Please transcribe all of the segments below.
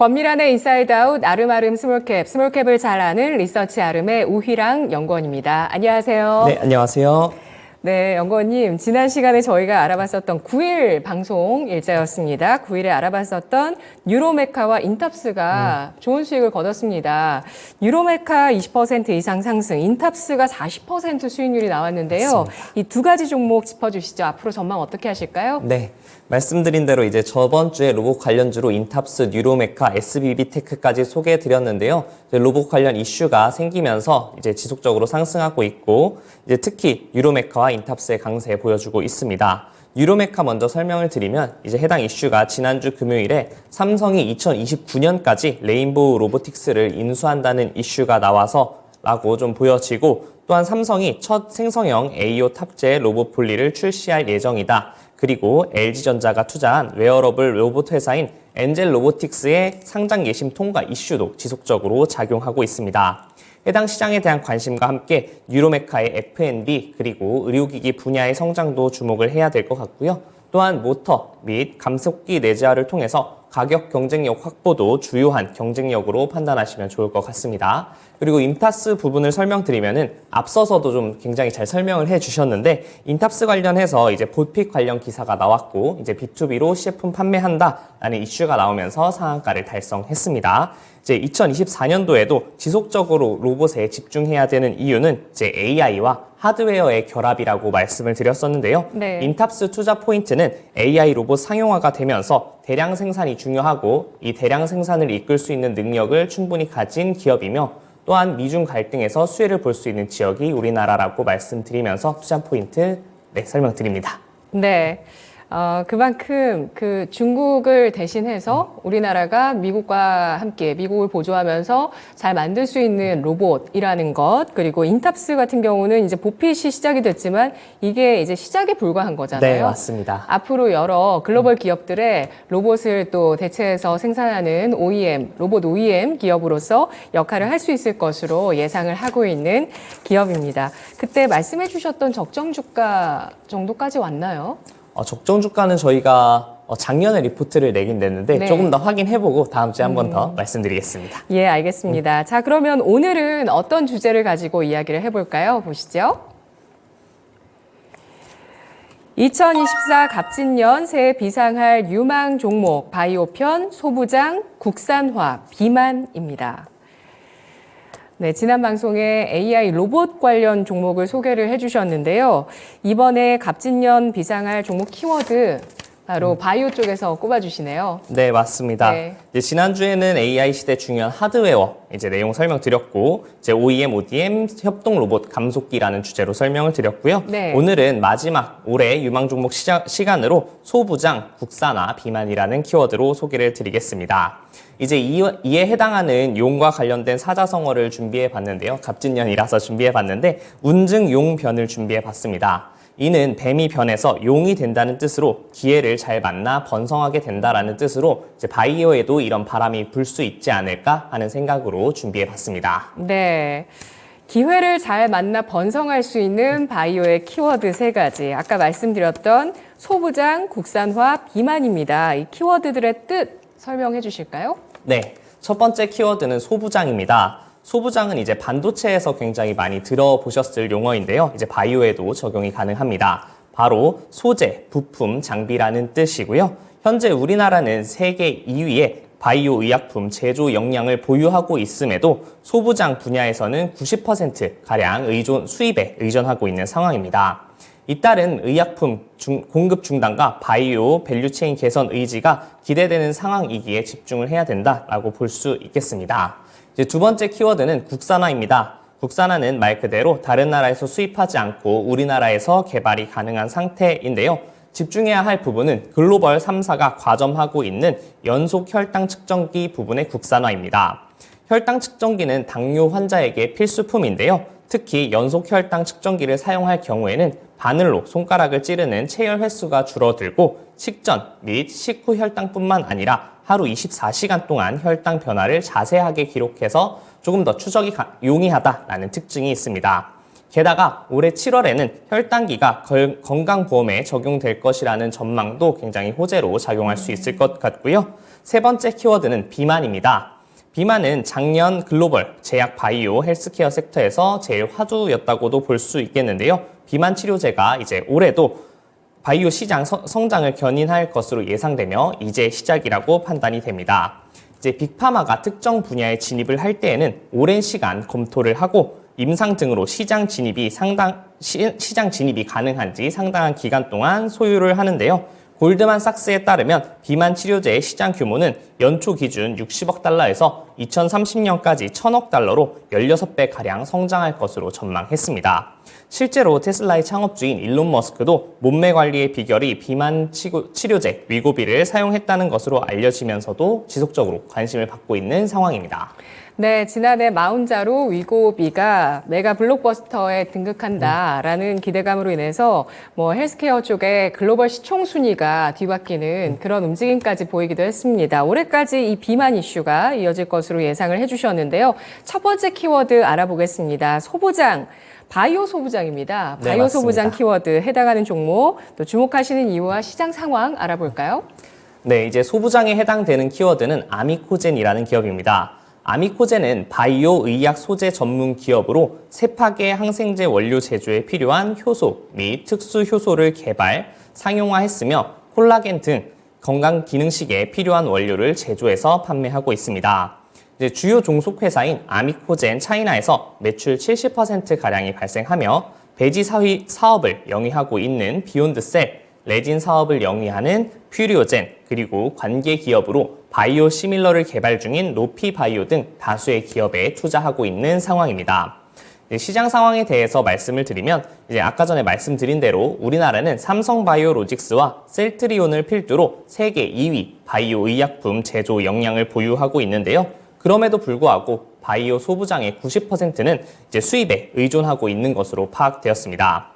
권미란의 인사이드 아웃 아름아름 스몰캡, 스몰캡을 잘 아는 리서치 아름의 우희랑 연구원입니다. 안녕하세요. 네, 안녕하세요. 네, 연구원님. 지난 시간에 저희가 알아봤었던 9일 방송 일자였습니다. 9일에 알아봤었던 뉴로메카와 인탑스가 좋은 수익을 거뒀습니다. 뉴로메카 20% 이상 상승, 인탑스가 40% 수익률이 나왔는데요. 이 두 가지 종목 짚어주시죠. 앞으로 전망 어떻게 하실까요? 네, 말씀드린 대로 이제 저번 주에 로봇 관련주로 인탑스, 뉴로메카, SBB테크까지 소개해드렸는데요. 이제 로봇 관련 이슈가 생기면서 이제 지속적으로 상승하고 있고, 이제 특히 뉴로메카와 인탑스의 강세 보여주고 있습니다. 뉴로메카 먼저 설명을 드리면 이제 해당 이슈가 지난주 금요일에 삼성이 2029년까지 레인보우 로보틱스를 인수한다는 이슈가 나와서 라고 좀 보여지고, 또한 삼성이 첫 생성형 AO 탑재 로봇 폴리를 출시할 예정이다. 그리고 LG전자가 투자한 웨어러블 로봇 회사인 엔젤 로보틱스의 상장 예심 통과 이슈도 지속적으로 작용하고 있습니다. 해당 시장에 대한 관심과 함께 뉴로메카의 F&D 그리고 의료기기 분야의 성장도 주목을 해야 될 것 같고요. 또한 모터 및 감속기 내재화를 통해서 가격 경쟁력 확보도 주요한 경쟁력으로 판단하시면 좋을 것 같습니다. 그리고 인탑스 부분을 설명드리면은 앞서서도 좀 굉장히 잘 설명을 해주셨는데, 인탑스 관련해서 이제 볼픽 관련 기사가 나왔고, 이제 B2B로 시제품 판매한다라는 이슈가 나오면서 상한가를 달성했습니다. 이제 2024년도에도 지속적으로 로봇에 집중해야 되는 이유는 이제 AI와 하드웨어의 결합이라고 말씀을 드렸었는데요. 네. 인탑스 투자 포인트는 AI 로봇 상용화가 되면서 대량 생산이 중요하고, 이 대량 생산을 이끌 수 있는 능력을 충분히 가진 기업이며, 또한 미중 갈등에서 수혜를 볼 수 있는 지역이 우리나라라고 말씀드리면서 투자 포인트 설명드립니다. 네. 그만큼 중국을 대신해서 우리나라가 미국과 함께 미국을 보조하면서 잘 만들 수 있는 로봇이라는 것, 그리고 인탑스 같은 경우는 이제 보핏이 시작이 됐지만 이게 이제 시작에 불과한 거잖아요. 네, 맞습니다. 앞으로 여러 글로벌 기업들의 로봇을 또 대체해서 생산하는 OEM, 로봇 OEM 기업으로서 역할을 할 수 있을 것으로 예상을 하고 있는 기업입니다. 그때 말씀해 주셨던 적정 주가 정도까지 왔나요? 적정 주가는 저희가 작년에 리포트를 내긴 냈는데 네. 조금 더 확인해보고 다음 주에 한 번 더 말씀드리겠습니다. 예, 알겠습니다. 자, 그러면 오늘은 어떤 주제를 가지고 이야기를 해볼까요? 보시죠. 2024 갑진년 새해 비상할 유망 종목 바이오편, 소부장, 국산화, 비만입니다. 네, 지난 방송에 AI 로봇 관련 종목을 소개를 해주셨는데요. 이번에 갑진년 비상할 종목 키워드 바로 바이오 쪽에서 꼽아주시네요. 네, 맞습니다. 네. 이제 지난주에는 AI 시대 중요한 하드웨어 이제 내용 설명드렸고, 이제 OEM, ODM 협동 로봇 감속기라는 주제로 설명을 드렸고요. 네. 오늘은 마지막 올해 유망 종목 시간으로 소부장, 국산화, 비만이라는 키워드로 소개를 드리겠습니다. 이제 이에 해당하는 용과 관련된 사자성어를 준비해 봤는데요. 갑진년이라서 준비해 봤는데 운증 용변을 준비해 봤습니다. 이는 뱀이 변해서 용이 된다는 뜻으로 기회를 잘 만나 번성하게 된다라는 뜻으로 이제 바이오에도 이런 바람이 불 수 있지 않을까 하는 생각으로 준비해 봤습니다. 네. 기회를 잘 만나 번성할 수 있는 바이오의 키워드 세 가지. 아까 말씀드렸던 소부장, 국산화, 비만입니다. 이 키워드들의 뜻 설명해 주실까요? 네. 첫 번째 키워드는 소부장입니다. 소부장은 이제 반도체에서 굉장히 많이 들어보셨을 용어인데요. 이제 바이오에도 적용이 가능합니다. 바로 소재, 부품, 장비라는 뜻이고요. 현재 우리나라는 세계 2위의 바이오 의약품 제조 역량을 보유하고 있음에도 소부장 분야에서는 90%가량 수입에 의존하고 있는 상황입니다. 이따른 의약품 공급 중단과 바이오 밸류체인 개선 의지가 기대되는 상황이기에 집중을 해야 된다라고 볼 수 있겠습니다. 이제 두 번째 키워드는 국산화입니다. 국산화는 말 그대로 다른 나라에서 수입하지 않고 우리나라에서 개발이 가능한 상태인데요. 집중해야 할 부분은 글로벌 3사가 과점하고 있는 연속 혈당 측정기 부분의 국산화입니다. 혈당 측정기는 당뇨 환자에게 필수품인데요. 특히 연속 혈당 측정기를 사용할 경우에는 바늘로 손가락을 찌르는 체열 횟수가 줄어들고 식전 및 식후 혈당뿐만 아니라 하루 24시간 동안 혈당 변화를 자세하게 기록해서 조금 더 추적이 용이하다라는 특징이 있습니다. 게다가 올해 7월에는 혈당기가 건강보험에 적용될 것이라는 전망도 굉장히 호재로 작용할 수 있을 것 같고요. 세 번째 키워드는 비만입니다. 비만은 작년 글로벌 제약 바이오 헬스케어 섹터에서 제일 화두였다고도 볼 수 있겠는데요. 비만 치료제가 이제 올해도 바이오 시장 성장을 견인할 것으로 예상되며 이제 시작이라고 판단이 됩니다. 이제 빅파마가 특정 분야에 진입을 할 때에는 오랜 시간 검토를 하고 임상 등으로 시장 진입이 가능한지 상당한 기간 동안 소유를 하는데요. 골드만삭스에 따르면 비만 치료제의 시장 규모는 연초 기준 60억 달러에서 2030년까지 1000억 달러로 16배가량 성장할 것으로 전망했습니다. 실제로 테슬라의 창업주인 일론 머스크도 몸매 관리의 비결이 비만 치료제 위고비를 사용했다는 것으로 알려지면서도 지속적으로 관심을 받고 있는 상황입니다. 네, 지난해 마운자로 위고비가 메가 블록버스터에 등극한다라는 기대감으로 인해서 헬스케어 쪽에 글로벌 시총 순위가 뒤바뀌는 그런 움직임까지 보이기도 했습니다. 올해까지 이 비만 이슈가 이어질 것으로 예상을 해주셨는데요. 첫 번째 키워드 알아보겠습니다. 소부장. 바이오 소부장입니다. 네, 바이오 소부장 맞습니다. 키워드 해당하는 종목, 또 주목하시는 이유와 시장 상황 알아볼까요? 네, 이제 소부장에 해당되는 키워드는 아미코젠이라는 기업입니다. 아미코젠은 바이오 의약 소재 전문 기업으로 세파계 항생제 원료 제조에 필요한 효소 및 특수 효소를 개발, 상용화했으며 콜라겐 등 건강기능식에 필요한 원료를 제조해서 판매하고 있습니다. 이제 주요 종속 회사인 아미코젠 차이나에서 매출 70%가량이 발생하며 배지 사업을 영위하고 있는 비욘드셀, 레진 사업을 영위하는 퓨리오젠, 그리고 관계 기업으로 바이오 시밀러를 개발 중인 로피 바이오 등 다수의 기업에 투자하고 있는 상황입니다. 시장 상황에 대해서 말씀을 드리면 이제 아까 전에 말씀드린 대로 우리나라는 삼성바이오로직스와 셀트리온을 필두로 세계 2위 바이오 의약품 제조 역량을 보유하고 있는데요. 그럼에도 불구하고 바이오 소부장의 90%는 이제 수입에 의존하고 있는 것으로 파악되었습니다.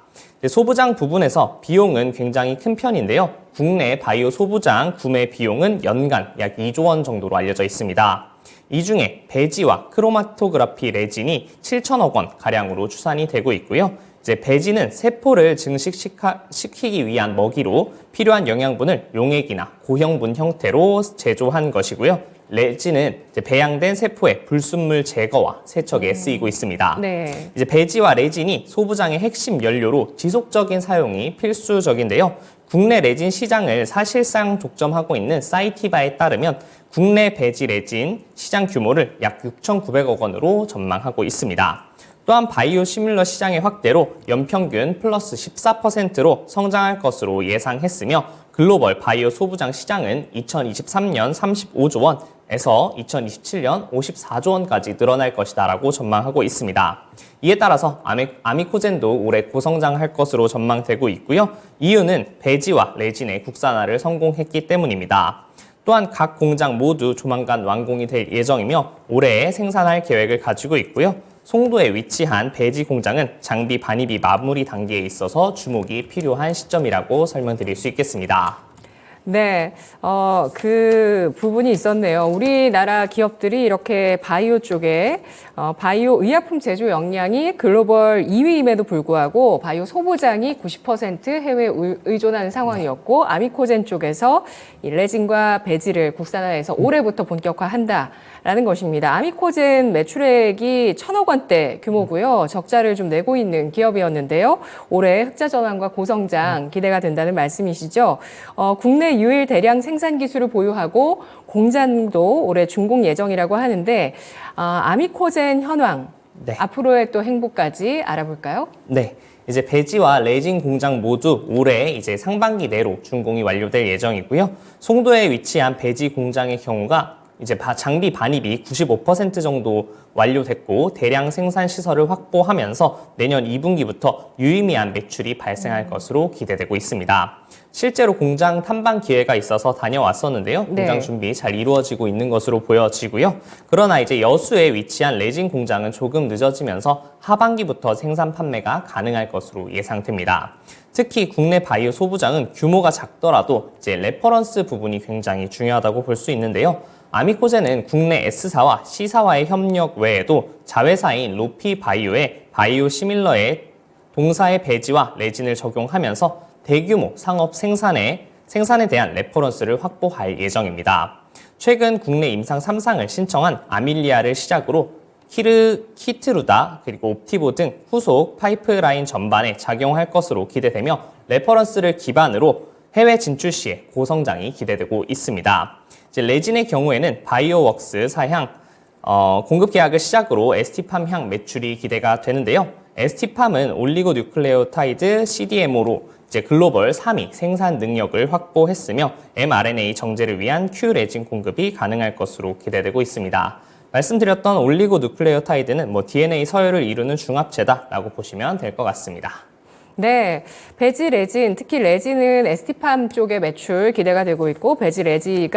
소부장 부분에서 비용은 굉장히 큰 편인데요. 국내 바이오 소부장 구매 비용은 연간 약 2조 원 정도로 알려져 있습니다. 이 중에 배지와 크로마토그라피 레진이 7천억 원 가량으로 추산이 되고 있고요. 이제 배지는 세포를 증식시키기 위한 먹이로 필요한 영양분을 용액이나 고형분 형태로 제조한 것이고요. 레진은 이제 배양된 세포의 불순물 제거와 세척에 쓰이고 있습니다. 네. 이제 배지와 레진이 소부장의 핵심 연료로 지속적인 사용이 필수적인데요. 국내 레진 시장을 사실상 독점하고 있는 사이티바에 따르면 국내 배지 레진 시장 규모를 약 6,900억 원으로 전망하고 있습니다. 또한 바이오 시뮬러 시장의 확대로 연평균 플러스 14%로 성장할 것으로 예상했으며 글로벌 바이오 소부장 시장은 2023년 35조 원에서 2027년 54조 원까지 늘어날 것이다라고 전망하고 있습니다. 이에 따라서 아미코젠도 올해 고성장할 것으로 전망되고 있고요. 이유는 배지와 레진의 국산화를 성공했기 때문입니다. 또한 각 공장 모두 조만간 완공이 될 예정이며 올해 생산할 계획을 가지고 있고요. 송도에 위치한 배지 공장은 장비 반입이 마무리 단계에 있어서 주목이 필요한 시점이라고 설명드릴 수 있겠습니다. 네, 그 부분이 있었네요. 우리나라 기업들이 이렇게 바이오 쪽에 바이오 의약품 제조 역량이 글로벌 2위임에도 불구하고 바이오 소부장이 90% 해외 의존하는 상황이었고 아미코젠 쪽에서 이 레진과 배지를 국산화해서 올해부터 본격화한다라는 것입니다. 아미코젠 매출액이 1,000억 원대 규모고요. 적자를 좀 내고 있는 기업이었는데요. 올해 흑자 전환과 고성장 기대가 된다는 말씀이시죠. 국내 유일 대량 생산 기술을 보유하고 공장도 올해 준공 예정이라고 하는데 아미코젠 현황, 네. 앞으로의 또 행보까지 알아볼까요? 네. 이제 배지와 레진 공장 모두 올해 이제 상반기 내로 준공이 완료될 예정이고요. 송도에 위치한 배지 공장의 경우가 이제 장비 반입이 95% 정도 완료됐고 대량 생산 시설을 확보하면서 내년 2분기부터 유의미한 매출이 발생할 것으로 기대되고 있습니다. 실제로 공장 탐방 기회가 있어서 다녀왔었는데요. 공장 네. 준비 잘 이루어지고 있는 것으로 보여지고요. 그러나 이제 여수에 위치한 레진 공장은 조금 늦어지면서 하반기부터 생산 판매가 가능할 것으로 예상됩니다. 특히 국내 바이오 소부장은 규모가 작더라도 이제 레퍼런스 부분이 굉장히 중요하다고 볼 수 있는데요. 아미코젠은 국내 S사와 C사와의 협력 외에도 자회사인 로피 바이오의 바이오 시밀러에 동사의 배지와 레진을 적용하면서 대규모 상업 생산에 대한 레퍼런스를 확보할 예정입니다. 최근 국내 임상 3상을 신청한 아밀리아를 시작으로 키트루다 그리고 옵티보 등 후속 파이프라인 전반에 작용할 것으로 기대되며 레퍼런스를 기반으로 해외 진출 시에 고성장이 기대되고 있습니다. 이제 레진의 경우에는 바이오웍스 사향 공급 계약을 시작으로 ST팜 향 매출이 기대가 되는데요. ST팜은 올리고뉴클레오타이드 CDMO로 이제 글로벌 3위 생산 능력을 확보했으며 mRNA 정제를 위한 Q-레진 공급이 가능할 것으로 기대되고 있습니다. 말씀드렸던 올리고누클레오타이드는 DNA 서열을 이루는 중합체다라고 보시면 될 것 같습니다. 네, 배지 레진, 특히 레진은 ST팜 쪽의 매출 기대가 되고 있고 배지 레진이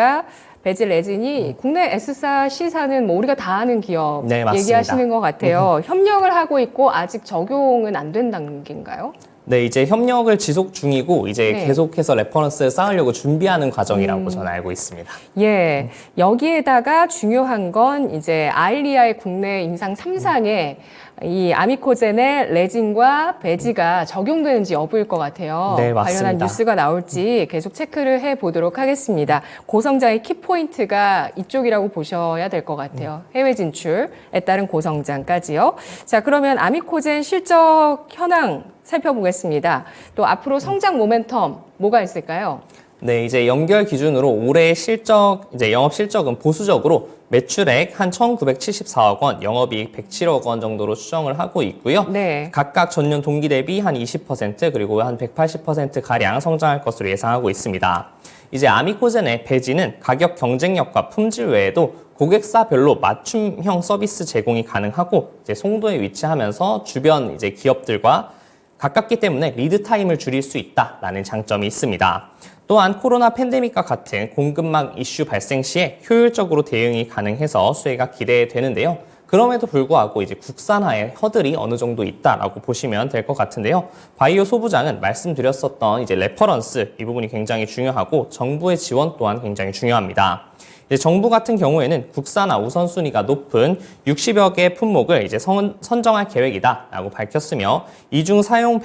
국내 S사, C사는 뭐 우리가 다 아는 기업 네, 맞습니다. 얘기하시는 것 같아요. 협력을 하고 있고 아직 적용은 안 된 단계인가요? 네, 이제 협력을 지속 중이고 이제 네. 계속해서 레퍼런스를 쌓으려고 준비하는 과정이라고 저는 알고 있습니다. 예, 여기에다가 중요한 건 이제 아일리아의 국내 임상 3상에 이 아미코젠의 레진과 배지가 적용되는지 여부일 것 같아요. 네, 맞습니다. 관련한 뉴스가 나올지 계속 체크를 해보도록 하겠습니다. 고성장의 키포인트가 이쪽이라고 보셔야 될 것 같아요. 해외 진출에 따른 고성장까지요. 자, 그러면 아미코젠 실적 현황 살펴보겠습니다. 또 앞으로 성장 모멘텀 뭐가 있을까요? 네, 이제 연결 기준으로 올해 영업 실적은 보수적으로 매출액 한 1,974억 원, 영업이익 107억 원 정도로 추정을 하고 있고요. 네. 각각 전년 동기 대비 한 20% 그리고 한 180% 가량 성장할 것으로 예상하고 있습니다. 이제 아미코젠의 배지는 가격 경쟁력과 품질 외에도 고객사별로 맞춤형 서비스 제공이 가능하고 이제 송도에 위치하면서 주변 이제 기업들과 가깝기 때문에 리드 타임을 줄일 수 있다라는 장점이 있습니다. 또한 코로나 팬데믹과 같은 공급망 이슈 발생 시에 효율적으로 대응이 가능해서 수혜가 기대되는데요. 그럼에도 불구하고 이제 국산화의 허들이 어느 정도 있다라고 보시면 될 것 같은데요. 바이오 소부장은 말씀드렸었던 이제 레퍼런스 이 부분이 굉장히 중요하고 정부의 지원 또한 굉장히 중요합니다. 이제 정부 같은 경우에는 국산화 우선순위가 높은 60여 개 품목을 이제 선정할 계획이다라고 밝혔으며 이중 사용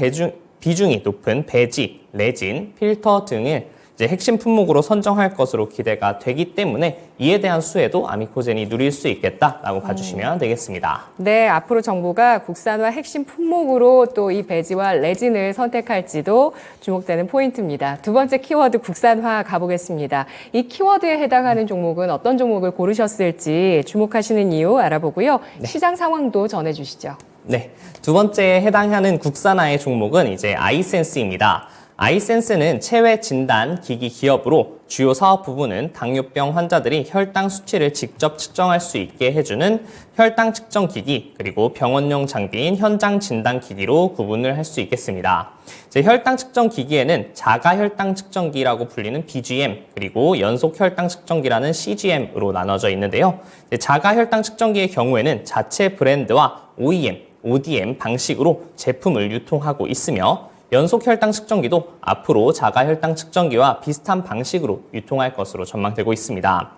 비중이 높은 배지, 레진, 필터 등을 이제 핵심 품목으로 선정할 것으로 기대가 되기 때문에 이에 대한 수혜도 아미코젠이 누릴 수 있겠다라고 봐주시면 되겠습니다. 네, 앞으로 정부가 국산화 핵심 품목으로 또 이 배지와 레진을 선택할지도 주목되는 포인트입니다. 두 번째 키워드 국산화 가보겠습니다. 이 키워드에 해당하는 종목은 어떤 종목을 고르셨을지 주목하시는 이유 알아보고요. 네. 시장 상황도 전해주시죠. 네, 두 번째에 해당하는 국산화의 종목은 이제 아이센스입니다. 아이센스는 체외 진단 기기 기업으로 주요 사업 부분은 당뇨병 환자들이 혈당 수치를 직접 측정할 수 있게 해주는 혈당 측정 기기 그리고 병원용 장비인 현장 진단 기기로 구분을 할 수 있겠습니다. 혈당 측정 기기에는 자가 혈당 측정기라고 불리는 BGM 그리고 연속 혈당 측정기라는 CGM으로 나눠져 있는데요. 자가 혈당 측정기의 경우에는 자체 브랜드와 OEM, ODM 방식으로 제품을 유통하고 있으며 연속 혈당 측정기도 앞으로 자가 혈당 측정기와 비슷한 방식으로 유통할 것으로 전망되고 있습니다.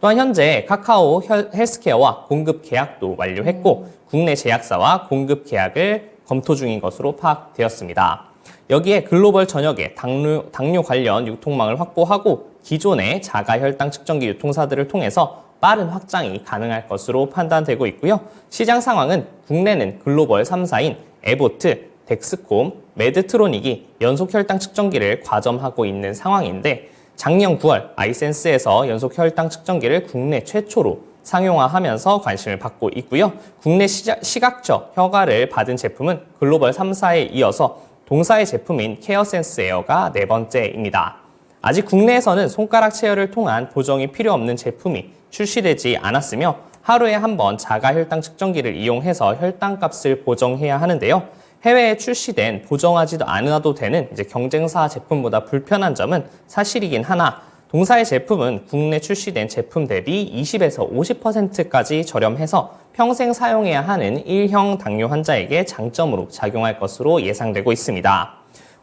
또한 현재 카카오 헬스케어와 공급 계약도 완료했고 국내 제약사와 공급 계약을 검토 중인 것으로 파악되었습니다. 여기에 글로벌 전역에 당뇨 관련 유통망을 확보하고 기존의 자가 혈당 측정기 유통사들을 통해서 빠른 확장이 가능할 것으로 판단되고 있고요. 시장 상황은 국내는 글로벌 3사인 에보트, 덱스콤, 메드트로닉이 연속 혈당 측정기를 과점하고 있는 상황인데 작년 9월 아이센스에서 연속 혈당 측정기를 국내 최초로 상용화하면서 관심을 받고 있고요. 국내 시각적 허가를 받은 제품은 글로벌 3사에 이어서 동사의 제품인 케어센스 에어가 네 번째입니다. 아직 국내에서는 손가락 체열을 통한 보정이 필요 없는 제품이 출시되지 않았으며 하루에 한 번 자가 혈당 측정기를 이용해서 혈당값을 보정해야 하는데요. 해외에 출시된 보정하지도 않아도 되는 이제 경쟁사 제품보다 불편한 점은 사실이긴 하나 동사의 제품은 국내 출시된 제품 대비 20에서 50%까지 저렴해서 평생 사용해야 하는 1형 당뇨 환자에게 장점으로 작용할 것으로 예상되고 있습니다.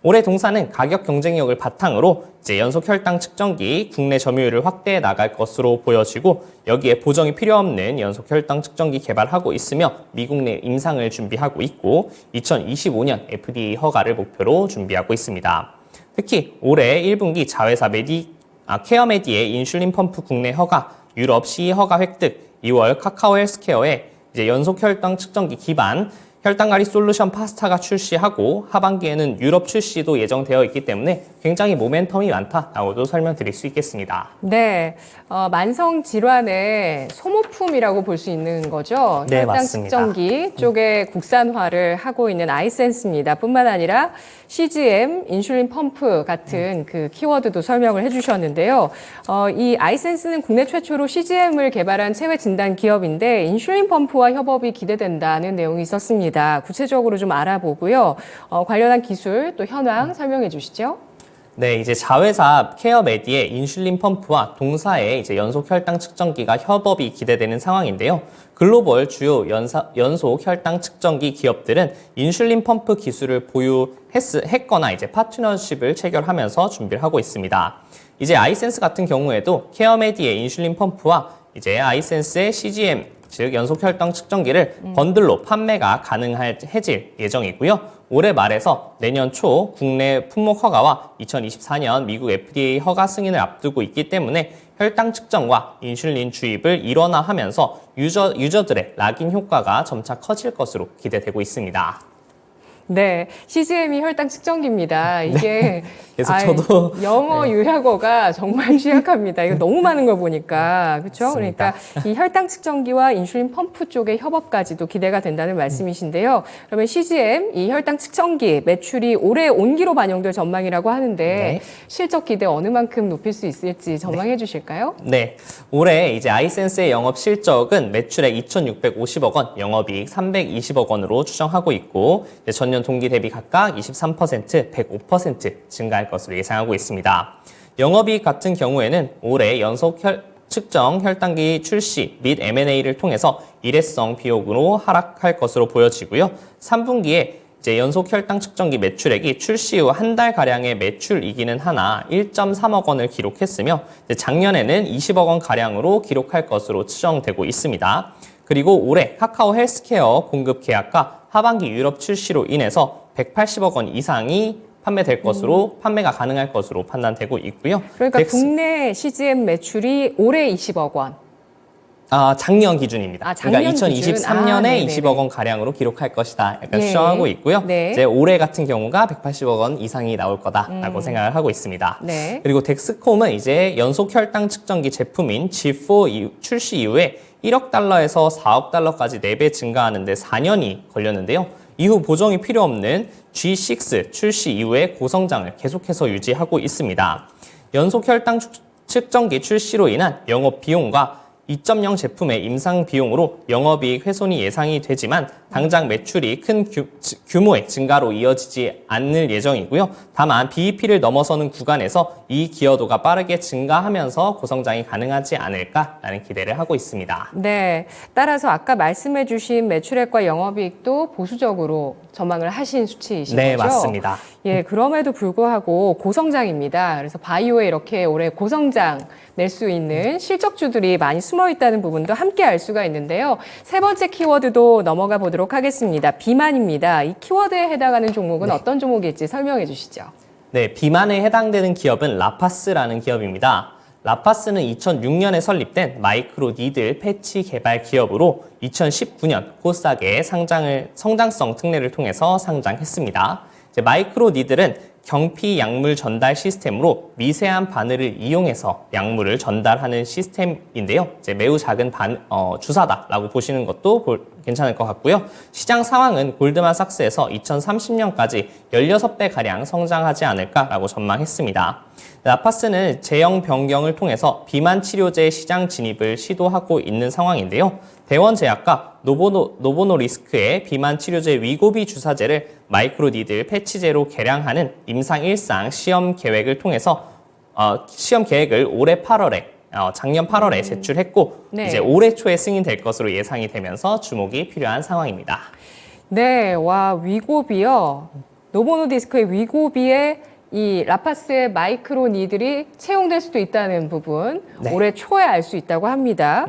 올해 동사는 가격 경쟁력을 바탕으로 이제 연속 혈당 측정기 국내 점유율을 확대해 나갈 것으로 보여지고 여기에 보정이 필요 없는 연속 혈당 측정기 개발하고 있으며 미국 내 임상을 준비하고 있고 2025년 FDA 허가를 목표로 준비하고 있습니다. 특히 올해 1분기 자회사 케어메디의 인슐린 펌프 국내 허가, 유럽 CE 허가 획득, 2월 카카오 헬스케어의 이제 연속 혈당 측정기 기반 혈당관리 솔루션 파스타가 출시하고 하반기에는 유럽 출시도 예정되어 있기 때문에 굉장히 모멘텀이 많다라고도 설명드릴 수 있겠습니다. 네, 만성 질환의 소모품이라고 볼 수 있는 거죠. 네, 혈당 맞습니다. 측정기 쪽에 국산화를 하고 있는 아이센스입니다. 뿐만 아니라 CGM, 인슐린 펌프 같은 그 키워드도 설명을 해주셨는데요. 이 아이센스는 국내 최초로 CGM을 개발한 체외 진단 기업인데 인슐린 펌프와 협업이 기대된다는 내용이 있었습니다. 구체적으로 좀 알아보고요. 관련한 기술 또 현황 설명해 주시죠. 네, 이제 자회사 케어메디의 인슐린 펌프와 동사의 이제 연속 혈당 측정기가 협업이 기대되는 상황인데요. 글로벌 주요 연속 혈당 측정기 기업들은 인슐린 펌프 기술을 보유했거나 이제 파트너십을 체결하면서 준비를 하고 있습니다. 이제 아이센스 같은 경우에도 케어메디의 인슐린 펌프와 이제 아이센스의 CGM 즉 연속 혈당 측정기를 번들로 판매가 가능해질 예정이고요. 올해 말에서 내년 초 국내 품목 허가와 2024년 미국 FDA 허가 승인을 앞두고 있기 때문에 혈당 측정과 인슐린 주입을 일원화하면서 유저들의 락인 효과가 점차 커질 것으로 기대되고 있습니다. 네, CGM이 혈당 측정기입니다. 이게 그래서 저도 영어 요약어가 정말 취약합니다. 이거 너무 많은 걸 보니까 그렇죠? 그러니까 이 혈당 측정기와 인슐린 펌프 쪽의 협업까지도 기대가 된다는 말씀이신데요. 그러면 CGM 이 혈당 측정기 매출이 올해 온기로 반영될 전망이라고 하는데 네. 실적 기대 어느 만큼 높일 수 있을지 전망해 주실까요? 네, 올해 이제 아이센스의 영업 실적은 매출액 2,650억 원, 영업이익 320억 원으로 추정하고 있고 전년 동기 대비 각각 23%, 105% 증가할 것으로 예상하고 있습니다. 영업이익 같은 경우에는 올해 연속 측정 혈당기 출시 및 M&A를 통해서 일회성 비용으로 하락할 것으로 보여지고요. 3분기에 이제 연속 혈당 측정기 매출액이 출시 후 한 달 가량의 매출이기는 하나 1.3억 원을 기록했으며 작년에는 20억 원 가량으로 기록할 것으로 추정되고 있습니다. 그리고 올해 카카오 헬스케어 공급 계약과 하반기 유럽 출시로 인해서 180억 원 이상이 판매가 가능할 것으로 판단되고 있고요. 그러니까 국내 CGM 매출이 올해 20억 원. 작년 기준입니다. 작년 그러니까 2023년에 20억 원 가량으로 기록할 것이다. 약간 추정하고 있고요. 네. 이제 올해 같은 경우가 180억 원 이상이 나올 거다라고 생각을 하고 있습니다. 네. 그리고 덱스콤은 이제 연속 혈당 측정기 제품인 G4 출시 이후에 1억 달러에서 4억 달러까지 4배 증가하는데 4년이 걸렸는데요. 이후 보정이 필요 없는 G6 출시 이후에 고성장을 계속해서 유지하고 있습니다. 연속 혈당 측정기 출시로 인한 영업 비용과 2.0 제품의 임상 비용으로 영업이익 훼손이 예상이 되지만 당장 매출이 큰 규모의 증가로 이어지지 않을 예정이고요. 다만 BEP를 넘어서는 구간에서 이 기여도가 빠르게 증가하면서 고성장이 가능하지 않을까라는 기대를 하고 있습니다. 네, 따라서 아까 말씀해 주신 매출액과 영업이익도 보수적으로 전망을 하신 수치이신 네, 거죠? 맞습니다. 예, 그럼에도 불구하고 고성장입니다. 그래서 바이오에 이렇게 올해 고성장 낼 수 있는 실적주들이 많이 숨어 있다는 부분도 함께 알 수가 있는데요. 세 번째 키워드도 넘어가 보도록 하겠습니다. 비만입니다. 이 키워드에 해당하는 종목은 어떤 종목일지 설명해 주시죠. 네, 비만에 해당되는 기업은 라파스라는 기업입니다. 라파스는 2006년에 설립된 마이크로 니들 패치 개발 기업으로 2019년 코스닥에 성장성 특례를 통해서 상장했습니다. 마이크로 니들은 경피 약물 전달 시스템으로 미세한 바늘을 이용해서 약물을 전달하는 시스템인데요. 매우 작은 주사다라고 보시는 것도 괜찮을 것 같고요. 시장 상황은 골드만삭스에서 2030년까지 16배가량 성장하지 않을까라고 전망했습니다. 라파스는 제형 변경을 통해서 비만 치료제 시장 진입을 시도하고 있는 상황인데요. 대원제약과 노보노리스크의 비만 치료제 위고비 주사제를 마이크로니들 패치제로 개량하는 임상 1상 시험 계획을 통해서 시험 계획을 작년 8월에 제출했고 네. 이제 올해 초에 승인될 것으로 예상이 되면서 주목이 필요한 상황입니다. 네, 와 위고비요. 노보노디스크의 위고비에 이 라파스의 마이크로 니들이 채용될 수도 있다는 부분 네. 올해 초에 알 수 있다고 합니다.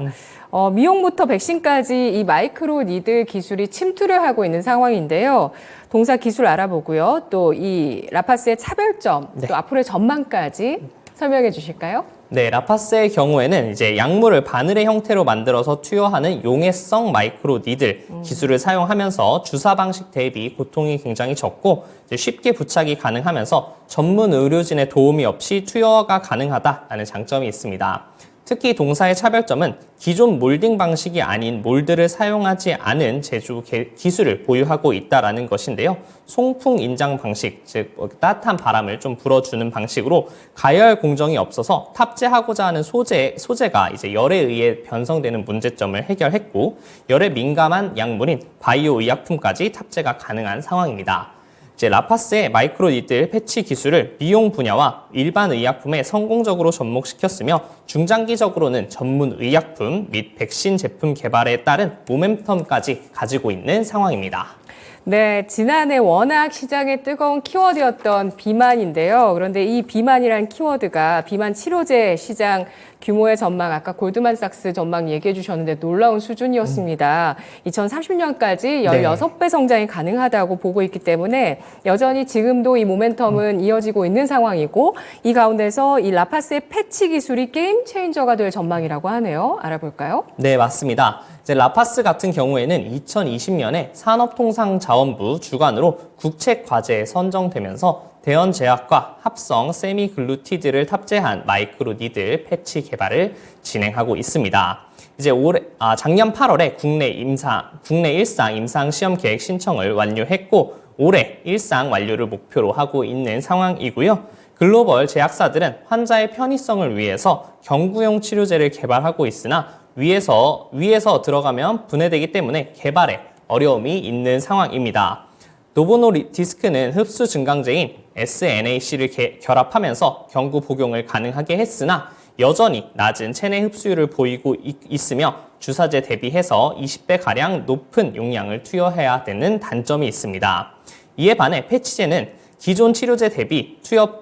미용부터 백신까지 이 마이크로 니들 기술이 침투를 하고 있는 상황인데요. 동사 기술 알아보고요. 또 이 라파스의 차별점, 네. 또 앞으로의 전망까지 설명해 주실까요? 네, 라파스의 경우에는 이제 약물을 바늘의 형태로 만들어서 투여하는 용해성 마이크로 니들 기술을 사용하면서 주사 방식 대비 고통이 굉장히 적고 이제 쉽게 부착이 가능하면서 전문 의료진의 도움이 없이 투여가 가능하다라는 장점이 있습니다. 특히 동사의 차별점은 기존 몰딩 방식이 아닌 몰드를 사용하지 않은 제조 기술을 보유하고 있다는 것인데요. 송풍 인장 방식, 즉 따뜻한 바람을 좀 불어주는 방식으로 가열 공정이 없어서 탑재하고자 하는 소재가 이제 열에 의해 변성되는 문제점을 해결했고, 열에 민감한 약물인 바이오 의약품까지 탑재가 가능한 상황입니다. 이제 라파스의 마이크로 니들 패치 기술을 미용 분야와 일반 의약품에 성공적으로 접목시켰으며 중장기적으로는 전문 의약품 및 백신 제품 개발에 따른 모멘텀까지 가지고 있는 상황입니다. 네, 지난해 워낙 시장에 뜨거운 키워드였던 비만인데요. 그런데 이 비만이란 키워드가 비만 치료제 시장 규모의 전망, 아까 골드만삭스 전망 얘기해 주셨는데 놀라운 수준이었습니다. 2030년까지 16배 성장이 가능하다고 보고 있기 때문에 여전히 지금도 이 모멘텀은 이어지고 있는 상황이고, 이 가운데서 이 라파스의 패치 기술이 게임 체인저가 될 전망이라고 하네요. 알아볼까요? 네, 맞습니다. 이제 라파스 같은 경우에는 2020년에 산업통상자원부 주관으로 국책과제에 선정되면서 대연제약과 합성 세미글루티드를 탑재한 마이크로 니들 패치 개발을 진행하고 있습니다. 이제 작년 8월에 국내 일상 임상 시험 계획 신청을 완료했고, 올해 일상 완료를 목표로 하고 있는 상황이고요. 글로벌 제약사들은 환자의 편의성을 위해서 경구용 치료제를 개발하고 있으나 위에서 들어가면 분해되기 때문에 개발에 어려움이 있는 상황입니다. 노보노디스크는 흡수 증강제인 SNAC를 결합하면서 경구 복용을 가능하게 했으나 여전히 낮은 체내 흡수율을 보이고 있으며 주사제 대비해서 20배가량 높은 용량을 투여해야 되는 단점이 있습니다. 이에 반해 패치제는 기존 치료제 대비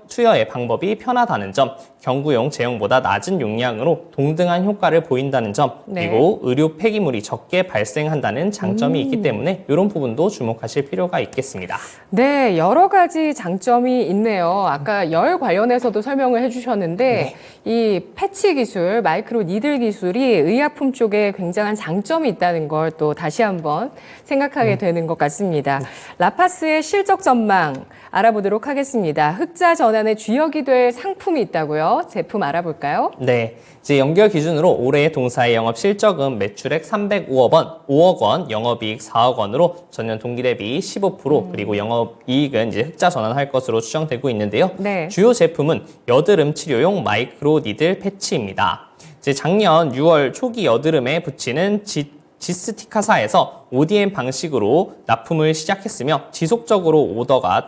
투여의 방법이 편하다는 점, 경구용 제형보다 낮은 용량으로 동등한 효과를 보인다는 점, 네. 그리고 의료 폐기물이 적게 발생한다는 장점이 있기 때문에 이런 부분도 주목하실 필요가 있겠습니다. 네, 여러 가지 장점이 있네요. 아까 열 관련해서도 설명을 해주셨는데 이 패치 기술, 마이크로 니들 기술이 의약품 쪽에 굉장한 장점이 있다는 걸 또 다시 한번 생각하게 되는 것 같습니다. 라파스의 실적 전망 알아보도록 하겠습니다. 흑자 전환의 주역이 될 상품이 있다고요? 제품 알아볼까요? 네, 이제 연결 기준으로 올해 동사의 영업 실적은 매출액 305억 원, 영업이익 4억 원으로 전년 동기 대비 15%, 그리고 영업이익은 이제 흑자 전환할 것으로 추정되고 있는데요. 네. 주요 제품은 여드름 치료용 마이크로 니들 패치입니다. 이제 작년 6월 초기 여드름에 붙이는 지스티카사에서 ODM 방식으로 납품을 시작했으며 지속적으로 오더가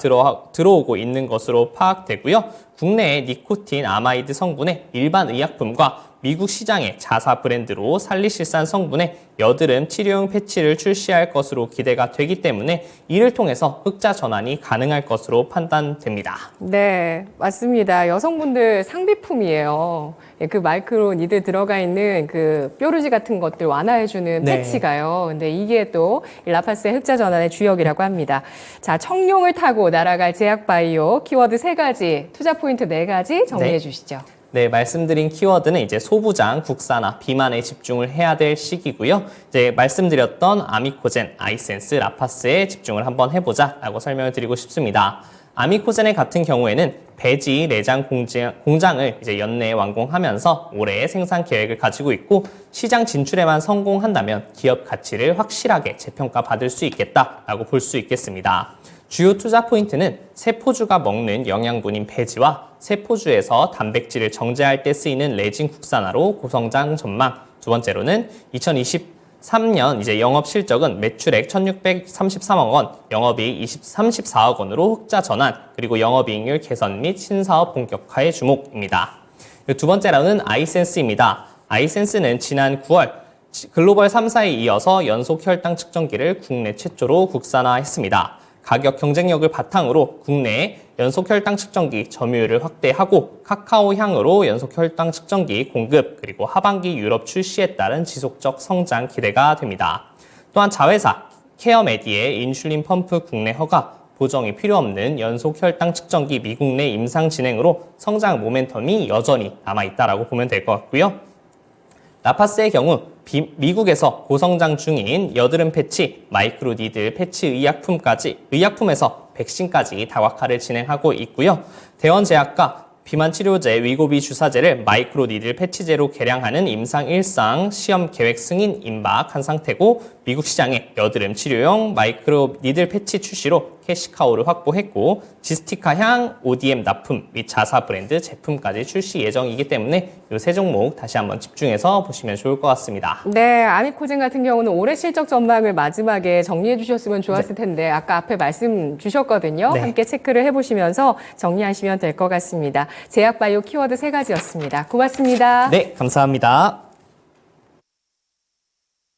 들어오고 있는 것으로 파악되고요. 국내의 니코틴 아마이드 성분의 일반 의약품과 미국 시장의 자사 브랜드로 살리실산 성분의 여드름 치료용 패치를 출시할 것으로 기대가 되기 때문에 이를 통해서 흑자 전환이 가능할 것으로 판단됩니다. 네, 맞습니다. 여성분들 상비품이에요. 그 마이크로 니들 들어가 있는 그 뾰루지 같은 것들 완화해주는 네. 패치가요. 근데 이게 또 라파스의 흑자 전환의 주역이라고 합니다. 자, 청룡을 타고 날아갈 제약바이오 키워드 3가지, 투자 포인트 4가지 정리해 네. 주시죠. 네, 말씀드린 키워드는 이제 소부장, 국산화, 비만에 집중을 해야 될 시기고요. 이제 말씀드렸던 아미코젠, 아이센스, 라파스에 집중을 한번 해보자라고 설명을 드리고 싶습니다. 아미코젠의 같은 경우에는 배지 내장 공장을 이제 연내에 완공하면서 올해 생산 계획을 가지고 있고, 시장 진출에만 성공한다면 기업 가치를 확실하게 재평가 받을 수 있겠다라고 볼 수 있겠습니다. 주요 투자 포인트는 세포주가 먹는 영양분인 배지와 세포주에서 단백질을 정제할 때 쓰이는 레진 국산화로 고성장 전망. 두 번째로는 2023년 이제 영업 실적은 매출액 1,633억 원, 영업이익 34억 원으로 흑자 전환, 그리고 영업이익률 개선 및 신사업 본격화에 주목입니다. 두 번째로는 아이센스입니다. 아이센스는 지난 9월 글로벌 3사에 이어서 연속 혈당 측정기를 국내 최초로 국산화했습니다. 가격 경쟁력을 바탕으로 국내 연속 혈당 측정기 점유율을 확대하고 카카오 향으로 연속 혈당 측정기 공급 그리고 하반기 유럽 출시에 따른 지속적 성장 기대가 됩니다. 또한 자회사 케어메디의 인슐린 펌프 국내 허가, 보정이 필요 없는 연속 혈당 측정기 미국 내 임상 진행으로 성장 모멘텀이 여전히 남아있다라고 보면 될 것 같고요. 라파스의 경우 미국에서 고성장 중인 여드름 패치, 마이크로 니들 패치 의약품에서 백신까지 다각화를 진행하고 있고요. 대원제약과 비만 치료제 위고비 주사제를 마이크로 니들 패치제로 개량하는 임상 1상 시험 계획 승인 임박한 상태고 미국 시장에 여드름 치료용 마이크로 니들 패치 출시로 캐시카우를 확보했고 지스티카 향, ODM 납품 및 자사 브랜드 제품까지 출시 예정이기 때문에 이 세 종목 다시 한번 집중해서 보시면 좋을 것 같습니다. 네, 아미코진 같은 경우는 올해 실적 전망을 마지막에 정리해 주셨으면 좋았을 텐데 아까 앞에 말씀 주셨거든요. 네. 함께 체크를 해보시면서 정리하시면 될 것 같습니다. 제약바이오 키워드 3가지였습니다. 고맙습니다. 네, 감사합니다.